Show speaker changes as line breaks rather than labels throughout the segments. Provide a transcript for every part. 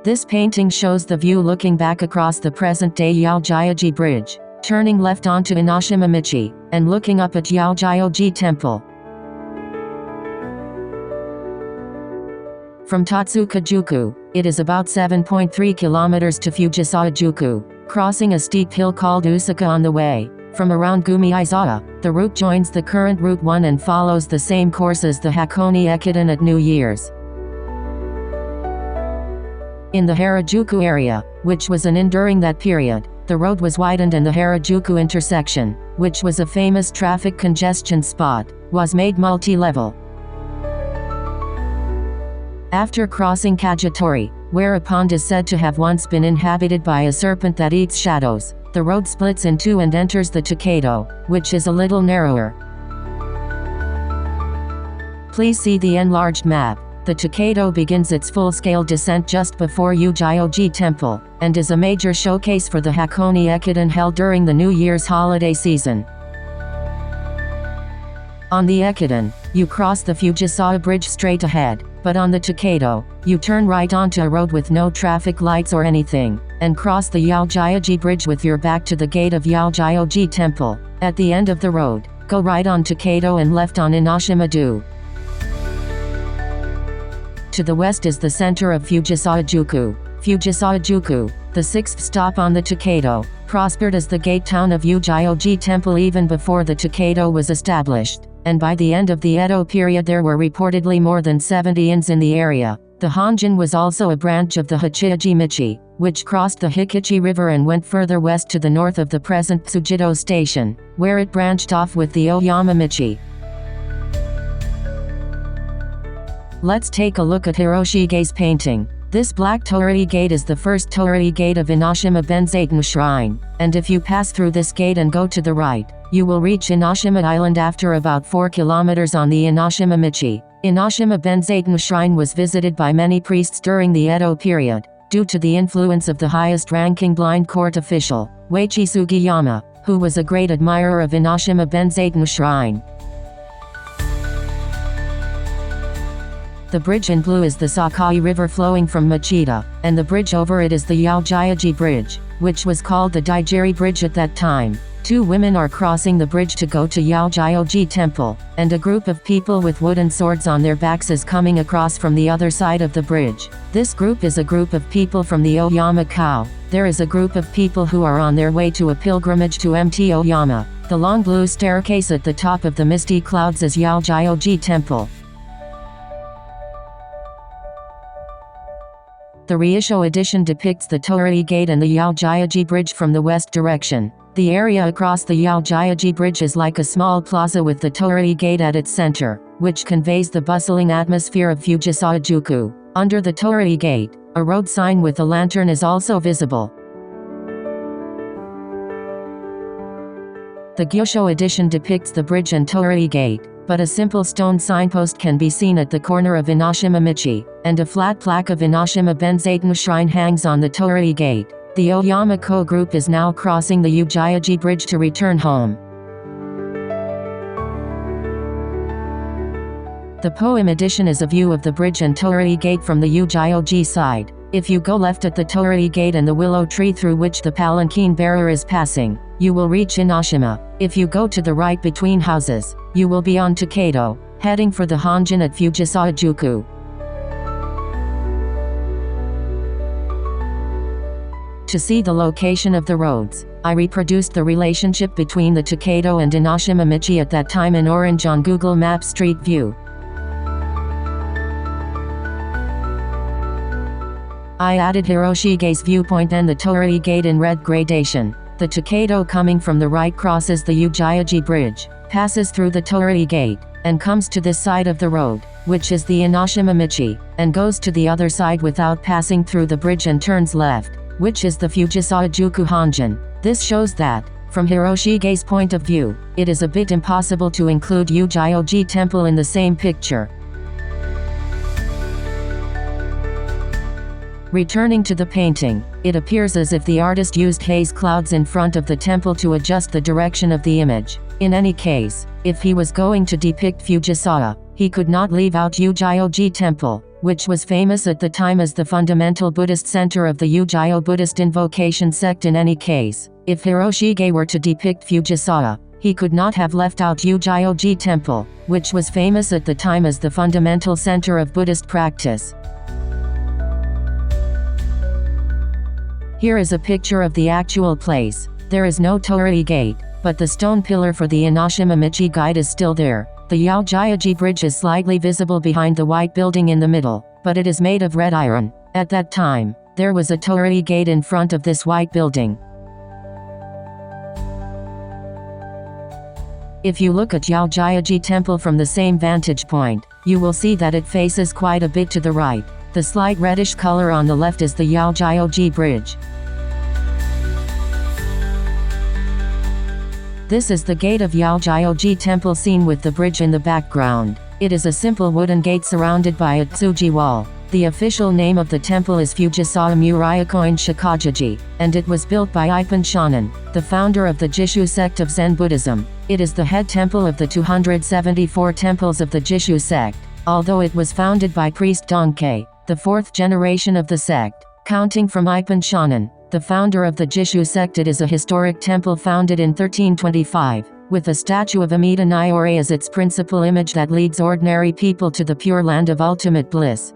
This painting shows the view looking back across the present-day Yougyoji Bridge, turning left onto Enoshima Michi, and looking up at Yougyoji Temple. From Totsuka-juku, it is about 7.3 kilometers to Fujisawa-juku, crossing a steep hill called Oosaka on the way. From around Gumiizawa, the route joins the current Route 1 and follows the same course as the Hakone Ekiden at New Year's. In the Harajuku area, which was an inn during that period, the road was widened and the Harajuku intersection, which was a famous traffic congestion spot, was made multi-level. After crossing Kajitori, where a pond is said to have once been inhabited by a serpent that eats shadows, the road splits in two and enters the Tokaido, which is a little narrower. Please see the enlarged map. The Tokaido begins its full-scale descent just before Yougyoji Temple, and is a major showcase for the Hakone Ekiden held during the New Year's holiday season. On the Ekiden, you cross the Fujisawa Bridge straight ahead, but on the Tokaido, you turn right onto a road with no traffic lights or anything, and cross the Yougyoji Bridge with your back to the gate of Yougyoji Temple. At the end of the road, go right on Tokaido and left on Enoshima-do. To the west is the center of Fujisawa-juku. Fujisawa-juku, the sixth stop on the Tokaido, prospered as the gate town of Yougyoji Temple even before the Tokaido was established, and by the end of the Edo period there were reportedly more than 70 inns in the area. The Honjin was also a branch of the Hiroshige Michi, which crossed the Hikichi River and went further west to the north of the present Tsujido Station, where it branched off with the Enoshima Michi. Let's take a look at Hiroshige's painting. This black torii gate is the first torii gate of Enoshima Benzaiten Shrine, and if you pass through this gate and go to the right, you will reach Enoshima Island after about 4 kilometers on the Enoshima Michi. Enoshima Benzaiten Shrine was visited by many priests during the Edo period, due to the influence of the highest-ranking blind court official, Uechi Sugiyama, who was a great admirer of Enoshima Benzaiten Shrine. The bridge in blue is the Sakai River flowing from Machida, and the bridge over it is the Yougyoji Bridge, which was called the Yougyoji Bridge at that time. Two women are crossing the bridge to go to Yougyoji Temple, and a group of people with wooden swords on their backs is coming across from the other side of the bridge. This group is a group of people from the Oyama Cow. There is a group of people who are on their way to a pilgrimage to Mt. Oyama. The long blue staircase at the top of the misty clouds is Yougyoji Temple. The Reissho edition depicts the Torii Gate and the Yougyoji Bridge from the west direction. The area across the Yougyoji Bridge is like a small plaza with the Torii Gate at its center, which conveys the bustling atmosphere of Fujisawa-juku. Under the Torii Gate, a road sign with a lantern is also visible. The Gyosho edition depicts the bridge and Torii Gate, but a simple stone signpost can be seen at the corner of Enoshima Michi, and a flat plaque of Enoshima Benzaiten Shrine hangs on the Torii Gate. The Oyama Ko group is now crossing the Yougyoji Bridge to return home. The poem edition is a view of the bridge and Torii Gate from the Yougyoji side. If you go left at the Torii Gate and the willow tree through which the palanquin bearer is passing, you will reach Enoshima. If you go to the right between houses, you will be on Tokaido, heading for the Honjin at Fujisawa-juku. To see the location of the roads, I reproduced the relationship between the Tokaido and Enoshima Michi at that time in orange on Google Maps Street View. I added Hiroshige's viewpoint and the Torii Gate in red gradation. The Tokaido coming from the right crosses the Yougyoji Bridge, passes through the Torii Gate, and comes to this side of the road, which is the Enoshima Michi, and goes to the other side without passing through the bridge and turns left, which is the Fujisawa-juku Honjin. This shows that, from Hiroshige's point of view, it is a bit impossible to include Yougyoji Temple in the same picture. Returning to the painting, it appears as if the artist used haze clouds in front of the temple to adjust the direction of the image. In any case, if he was going to depict Fujisawa, he could not leave out Yougyoji Temple. which was famous at the time as the fundamental Buddhist center of the Yugyo Buddhist invocation sect. In any case, if Hiroshige were to depict Fujisawa, he could not have left out Yougyo-ji Temple, which was famous at the time as the fundamental center of Buddhist practice. Here is a picture of the actual place. There is no torii gate, but the stone pillar for the Enoshima Michi guide is still there. The Yougyoji Bridge is slightly visible behind the white building in the middle, but it is made of red iron. At that time, there was a torii gate in front of this white building. If you look at Yougyoji Temple from the same vantage point, you will see that it faces quite a bit to the right. The slight reddish color on the left is the Yougyoji Bridge. This is the gate of Yougyoji Temple seen with the bridge in the background. It is a simple wooden gate surrounded by a tsuji wall. The official name of the temple is Fujisawa Muryakoin Shikajuji, and it was built by Ipon Shonin, the founder of the Jishu sect of Zen Buddhism. It is the head temple of the 274 temples of the Jishu sect, although it was founded by priest Donkei, the fourth generation of the sect. Counting from Ipon Shonin, the founder of the Jishu sect, it is a historic temple founded in 1325, with a statue of Amida Nyorai as its principal image that leads ordinary people to the pure land of ultimate bliss.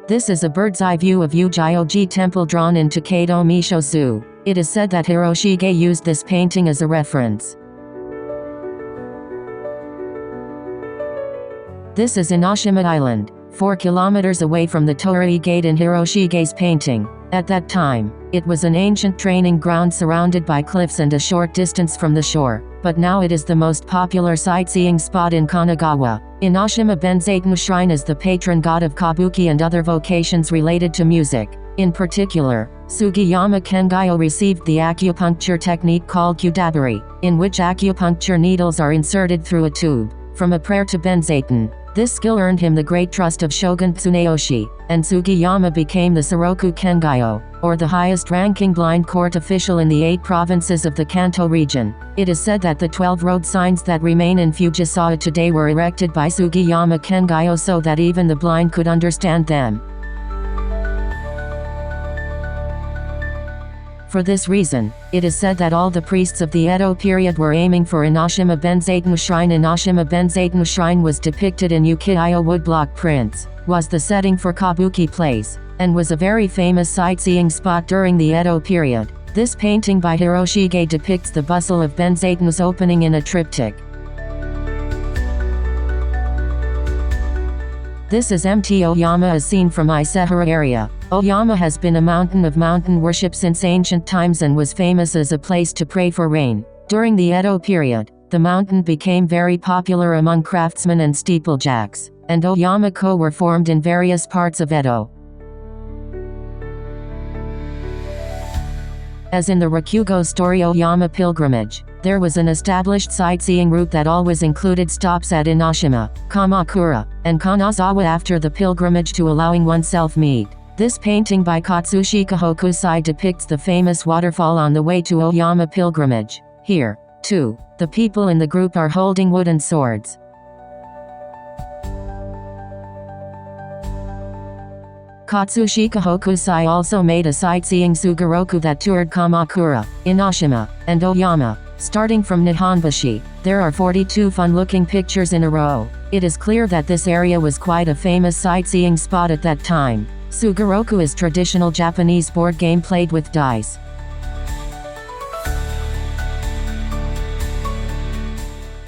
This is a bird's-eye view of Yougyoji Temple drawn in Tokaido Mishosu. It is said that Hiroshige used this painting as a reference. This is Enoshima Island, 4 kilometers away from the torii gate in Hiroshige's painting. At that time, it was an ancient training ground surrounded by cliffs and a short distance from the shore, but now it is the most popular sightseeing spot in Kanagawa. Enoshima Benzaiten Shrine is the patron god of kabuki and other vocations related to music. In particular, Sugiyama Kengayo received the acupuncture technique called Kudabari, in which acupuncture needles are inserted through a tube, from a prayer to Benzaiten. This skill earned him the great trust of Shogun Tsuneyoshi, and Sugiyama became the Soroku Kengayo, or the highest-ranking blind court official in the 8 provinces of the Kanto region. It is said that the 12 road signs that remain in Fujisawa today were erected by Sugiyama Kengayo so that even the blind could understand them. For this reason, it is said that all the priests of the Edo period were aiming for Enoshima Benzaiten Shrine. Enoshima Benzaiten Shrine was depicted in Ukiyoe woodblock prints, was the setting for kabuki plays, and was a very famous sightseeing spot during the Edo period. This painting by Hiroshige depicts the bustle of Benzaiten's opening in a triptych. This is Mt Oyama as seen from Isehara area. Oyama has been a mountain of mountain worship since ancient times and was famous as a place to pray for rain. During the Edo period, the mountain became very popular among craftsmen and steeplejacks, and Oyama-ko were formed in various parts of Edo. As in the Rakugo story Oyama Pilgrimage, there was an established sightseeing route that always included stops at Enoshima, Kamakura, and Kanazawa after the pilgrimage to allowing oneself meet. This painting by Katsushika Hokusai depicts the famous waterfall on the way to Oyama pilgrimage. Here, too, the people in the group are holding wooden swords. Katsushika Hokusai also made a sightseeing Sugoroku that toured Kamakura, Enoshima, and Oyama. Starting from Nihonbashi, there are 42 fun-looking pictures in a row. It is clear that this area was quite a famous sightseeing spot at that time. Sugoroku is traditional Japanese board game played with dice.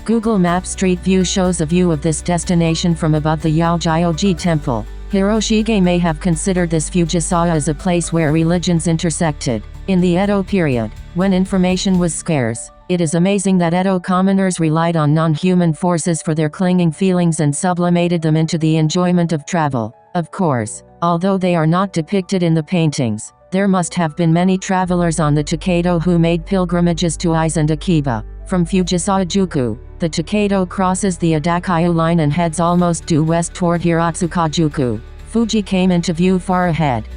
Google Maps Street View shows a view of this destination from above the Yougyoji Temple. Hiroshige may have considered this Fujisawa as a place where religions intersected. In the Edo period, when information was scarce, it is amazing that Edo commoners relied on non-human forces for their clinging feelings and sublimated them into the enjoyment of travel. Of course, although they are not depicted in the paintings, there must have been many travelers on the Tokaido who made pilgrimages to Ise and Akiba. From Fujisawa-juku, the Tokaido crosses the Adakayu line and heads almost due west toward Totsuka-juku. Fuji came into view far ahead,